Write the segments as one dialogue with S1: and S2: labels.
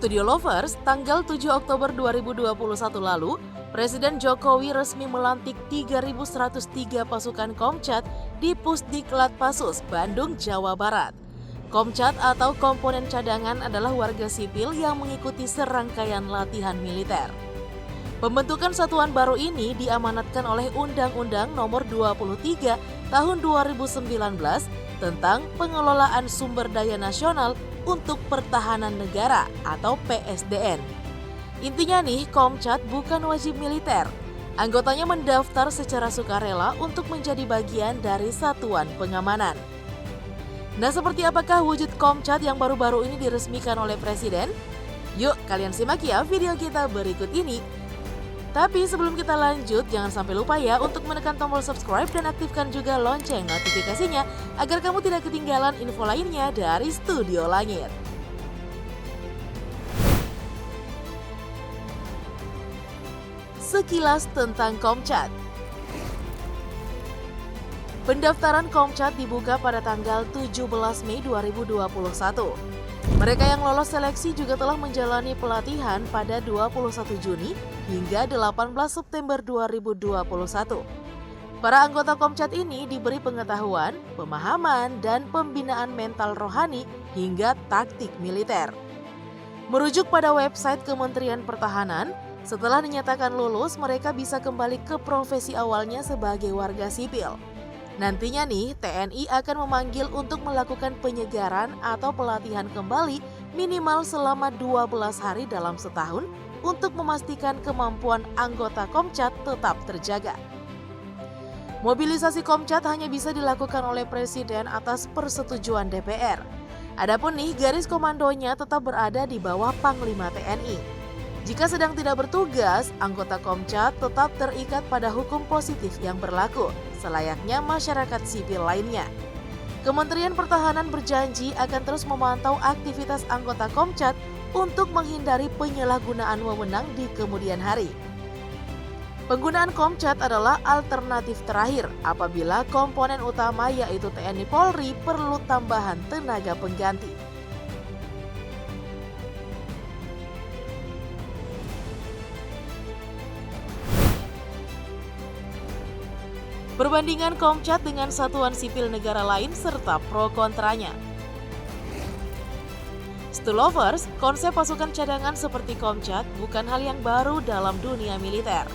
S1: Studio Lovers, tanggal 7 Oktober 2021 lalu, Presiden Jokowi resmi melantik 3.103 pasukan Komcat di Pusdiklat Pasus, Bandung, Jawa Barat. Komcat atau komponen cadangan adalah warga sipil yang mengikuti serangkaian latihan militer. Pembentukan satuan baru ini diamanatkan oleh Undang-Undang Nomor 23 Tahun 2019 tentang Pengelolaan Sumber Daya Nasional untuk Pertahanan Negara atau PSDN. Intinya nih, Komcat bukan wajib militer. Anggotanya mendaftar secara sukarela untuk menjadi bagian dari satuan pengamanan. Nah, seperti apakah wujud Komcat yang baru-baru ini diresmikan oleh Presiden? Yuk, kalian simak ya video kita berikut ini. Tapi sebelum kita lanjut, jangan sampai lupa ya untuk menekan tombol subscribe dan aktifkan juga lonceng notifikasinya agar kamu tidak ketinggalan info lainnya dari Studio Langit. Sekilas tentang Komcat. Pendaftaran Komcat dibuka pada tanggal 17 Mei 2021. Mereka yang lolos seleksi juga telah menjalani pelatihan pada 21 Juni hingga 18 September 2021. Para anggota Komcat ini diberi pengetahuan, pemahaman, dan pembinaan mental rohani hingga taktik militer. Merujuk pada website Kementerian Pertahanan, setelah dinyatakan lulus, mereka bisa kembali ke profesi awalnya sebagai warga sipil. Nantinya nih, TNI akan memanggil untuk melakukan penyegaran atau pelatihan kembali minimal selama 12 hari dalam setahun untuk memastikan kemampuan anggota Komcat tetap terjaga. Mobilisasi Komcat hanya bisa dilakukan oleh Presiden atas persetujuan DPR. Adapun nih, garis komandonya tetap berada di bawah Panglima TNI. Jika sedang tidak bertugas, anggota Komcat tetap terikat pada hukum positif yang berlaku, selayaknya masyarakat sipil lainnya. Kementerian Pertahanan berjanji akan terus memantau aktivitas anggota Komcat untuk menghindari penyalahgunaan wewenang di kemudian hari. Penggunaan Komcat adalah alternatif terakhir apabila komponen utama yaitu TNI Polri perlu tambahan tenaga pengganti. Perbandingan Komcat dengan satuan sipil negara lain serta pro kontranya. Studio Lovers, konsep pasukan cadangan seperti Komcat bukan hal yang baru dalam dunia militer.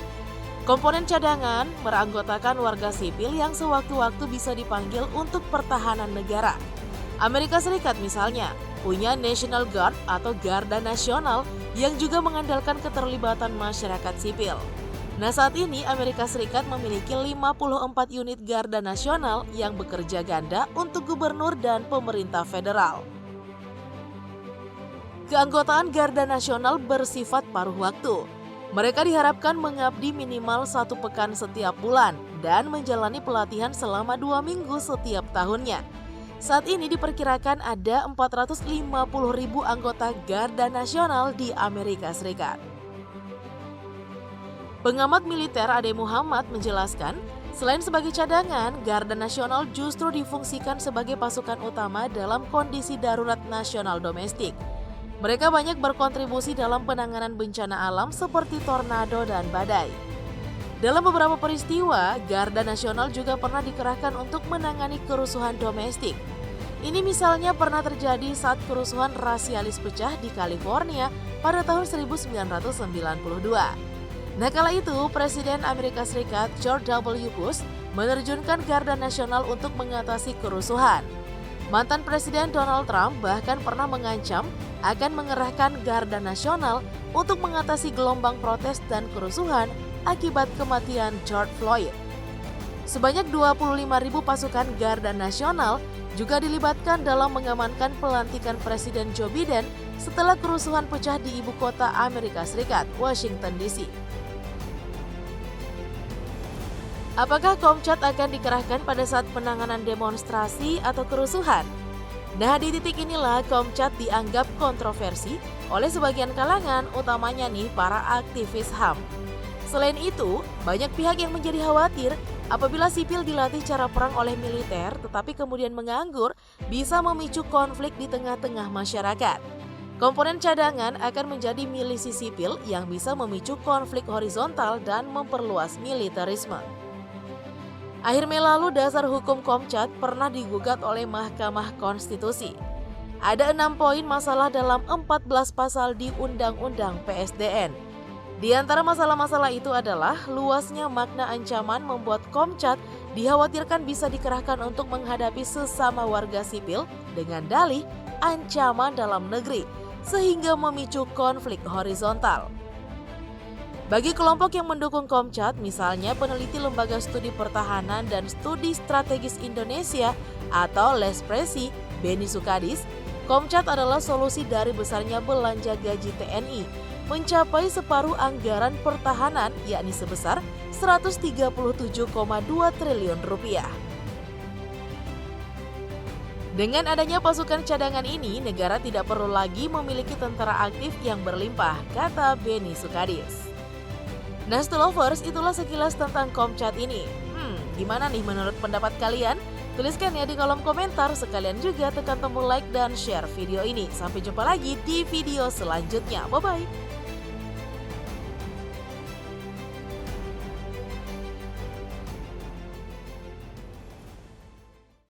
S1: Komponen cadangan beranggotakan warga sipil yang sewaktu-waktu bisa dipanggil untuk pertahanan negara. Amerika Serikat misalnya punya National Guard atau Garda Nasional yang juga mengandalkan keterlibatan masyarakat sipil. Nah, saat ini Amerika Serikat memiliki 54 unit Garda Nasional yang bekerja ganda untuk gubernur dan pemerintah federal. Keanggotaan Garda Nasional bersifat paruh waktu. Mereka diharapkan mengabdi minimal 1 pekan setiap bulan dan menjalani pelatihan selama 2 minggu setiap tahunnya. Saat ini diperkirakan ada 450.000 anggota Garda Nasional di Amerika Serikat. Pengamat militer Ade Muhammad menjelaskan, selain sebagai cadangan, Garda Nasional justru difungsikan sebagai pasukan utama dalam kondisi darurat nasional domestik. Mereka banyak berkontribusi dalam penanganan bencana alam seperti tornado dan badai. Dalam beberapa peristiwa, Garda Nasional juga pernah dikerahkan untuk menangani kerusuhan domestik. Ini misalnya pernah terjadi saat kerusuhan rasialis pecah di California pada tahun 1992. Nah, kala itu Presiden Amerika Serikat George W. Bush menerjunkan Garda Nasional untuk mengatasi kerusuhan. Mantan Presiden Donald Trump bahkan pernah mengancam akan mengerahkan Garda Nasional untuk mengatasi gelombang protes dan kerusuhan akibat kematian George Floyd. Sebanyak 25.000 pasukan Garda Nasional juga dilibatkan dalam mengamankan pelantikan Presiden Joe Biden setelah kerusuhan pecah di ibu kota Amerika Serikat, Washington DC. Apakah Komcat akan dikerahkan pada saat penanganan demonstrasi atau kerusuhan? Nah, di titik inilah Komcat dianggap kontroversi oleh sebagian kalangan, utamanya nih para aktivis HAM. Selain itu, banyak pihak yang menjadi khawatir apabila sipil dilatih cara perang oleh militer tetapi kemudian menganggur bisa memicu konflik di tengah-tengah masyarakat. Komponen cadangan akan menjadi milisi sipil yang bisa memicu konflik horizontal dan memperluas militerisme. Akhir Mei lalu, dasar hukum Komcat pernah digugat oleh Mahkamah Konstitusi. Ada 6 poin masalah dalam 14 pasal di Undang-Undang PSDN. Di antara masalah-masalah itu adalah luasnya makna ancaman membuat Komcat dikhawatirkan bisa dikerahkan untuk menghadapi sesama warga sipil dengan dalih ancaman dalam negeri, sehingga memicu konflik horizontal. Bagi kelompok yang mendukung Komcat, misalnya peneliti Lembaga Studi Pertahanan dan Studi Strategis Indonesia atau Lespresi, Beni Sukadis, Komcat adalah solusi dari besarnya belanja gaji TNI, mencapai separuh anggaran pertahanan, yakni sebesar 137,2 triliun rupiah. Dengan adanya pasukan cadangan ini, negara tidak perlu lagi memiliki tentara aktif yang berlimpah, kata Beni Sukadis. Nah, Stolovers, itulah sekilas tentang Komcat ini. Gimana nih menurut pendapat kalian? Tuliskan ya di kolom komentar, sekalian juga tekan tombol like dan share video ini. Sampai jumpa lagi di video selanjutnya. Bye-bye!